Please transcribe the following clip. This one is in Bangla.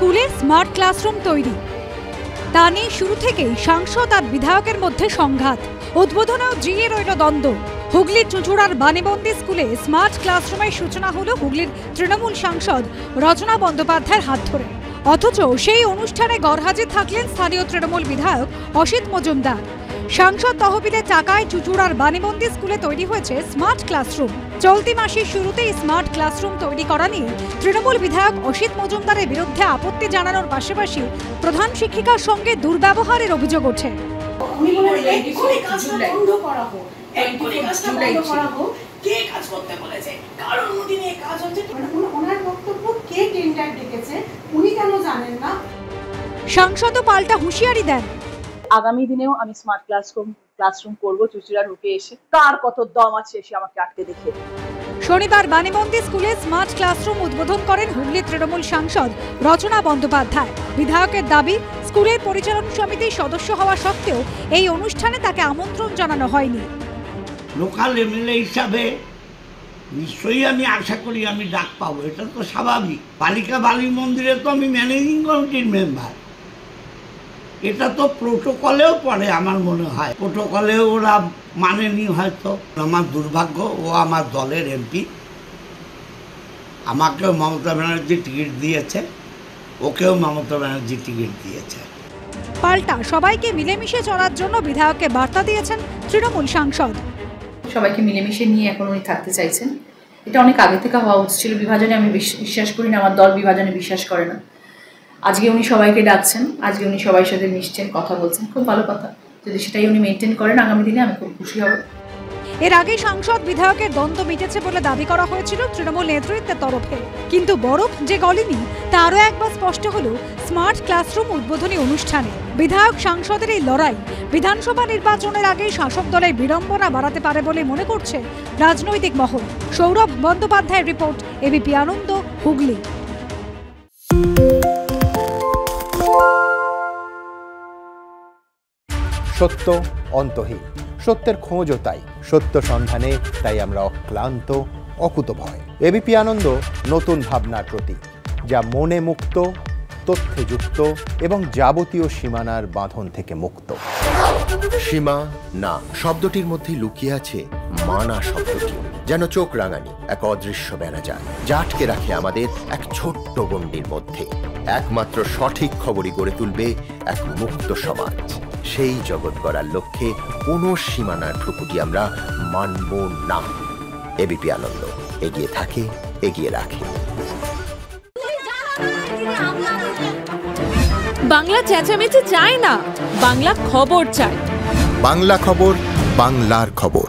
স্কুলে স্মার্ট ক্লাসরুম তৈরি, তা নিয়ে শুরু থেকেই সাংসদ আর বিধায়কের মধ্যে সংঘাত। উদ্বোধনেও জিয়ে রইল দ্বন্দ্ব। হুগলির চুঁচুড়ার বাণীবন্দী স্কুলে স্মার্ট ক্লাসরুমের সূচনা হলো হুগলির তৃণমূল সাংসদ রচনা বন্দ্যোপাধ্যায়ের হাত ধরে। অথচ সেই অনুষ্ঠানে গরহাজির থাকলেন স্থানীয় তৃণমূল বিধায়ক অসিত মজুমদার। সাংসদ তহবিলের টাকায় চুঁচুড়ার বাণীবন্দী স্কুলে তৈরি হয়েছে স্মার্ট ক্লাসরুম। চলতি মাসের শুরুতেই স্মার্ট ক্লাসরুম তৈরি করা নিয়ে তৃণমূল বিধায়ক অসিত মজুমদারের বিরুদ্ধে আপত্তি জানানোর পাশাপাশি প্রধান শিক্ষিকার সঙ্গে দুর্ব্যবহারের অভিযোগ ওঠে। সাংসদও পাল্টা হুঁশিয়ারি দেন, আগামী দিনেও আমি স্মার্ট ক্লাসরুম করব। চুঁচুড়ার রুটে এসে কার কত দম আছে এসে আমাকে আটকে দেখে। শনিবার বাণীবন্দী স্কুলে স্মার্ট ক্লাসরুম উদ্বোধন করেন হুগলি তৃণমূল সাংসদ রচনা বন্দ্যোপাধ্যায়। বিধায়কের দাবি, স্কুলের পরিচালনা সমিতির সদস্য হওয়া সত্ত্বেও এই অনুষ্ঠানে তাকে আমন্ত্রণ জানানো হয়নি। লোকাল এমএলএ হিসাবে নিশ্চয়ই আমি আশা করি আমি ডাক পাবো, এটা তো স্বাভাবিক। বালিকা বালী মন্দিরে তো আমি ম্যানেজিং কমিটির মেম্বার, এটা তো প্রোটোকলেও পড়ে আমার মনে হয়। প্রোটোকলেও ওরা মানেনি হয়তো। আমার দুর্ভাগ্য, ও আমার দলের এমপি, আমাকেও মমতা ব্যানার্জি টিকিট দিয়েছে, ওকেও মমতা ব্যানার্জি টিকিট দিয়েছে। পাল্টা সবাইকে মিলেমিশে চলার জন্য বিধায়ককে বার্তা দিয়েছেন তৃণমূল সাংসদ। সবাইকে মিলেমিশে নিয়ে এখন উনি থাকতে চাইছেন। এটা অনেক আগে থেকে হওয়া উচিত ছিল। বিভাজনে আমি বিশ্বাস করি না, আমার দল বিভাজনে বিশ্বাস করে না। আজকে উনি সবাইকে ডাকছেন, আজকে উনি সবার সাথে মিশছেন, কথা বলছেন, খুব ভালো কথা। যদি সেটাই উনি মেনটেন করেন আগামী দিনে আমি খুব খুশি হব। এর আগে সাংসদ বিধায়কের দ্বন্দ্ব মিটেছে বলে দাবি করা হয়েছিল তৃণমূল নেতৃত্বের তরফে, কিন্তু বরফ যে গলেনি তা আরও একবার স্পষ্ট হলো স্মার্ট ক্লাসরুম উদ্বোধনী অনুষ্ঠানে। বিধায়ক সাংসদের এই লড়াই বিধানসভা নির্বাচনের আগে শাসক দলের বিড়ম্বনা বাড়াতে পারে বলে মনে করছে রাজনৈতিক মহল। সৌরভ বন্দ্যোপাধ্যায়ের রিপোর্ট, এবিপি আনন্দ, হুগলি। সত্য অন্তহীন, সত্যের খোঁজও তাই, সত্য সন্ধানে তাই আমরা অক্লান্ত, অকুতভয়। এবিপি আনন্দ নতুন ভাবনার প্রতীক, যা মনে মুক্ত, তথ্যে যুক্ত এবং যাবতীয় সীমানার বাঁধন থেকে মুক্ত। সীমা না শব্দটির মধ্যে লুকিয়ে আছে মানা শব্দটি, যেন চোখ রাঙানি এক অদৃশ্য বেড়াজাল, যা আটকে রাখে আমাদের এক ছোট্ট গণ্ডির মধ্যে। একমাত্র সঠিক খবরই গড়ে তুলবে এক মুক্ত সমাজ। সেই জগৎ গড়ার লক্ষ্যে কোনো সীমানার ঠুকুটি আমরা মানব না। এবিপি আনন্দ এগিয়ে থাকে, এগিয়ে রাখে। বাংলা চেঁচামেচি চায় না, বাংলা খবর চায়। বাংলা খবর, বাংলার খবর।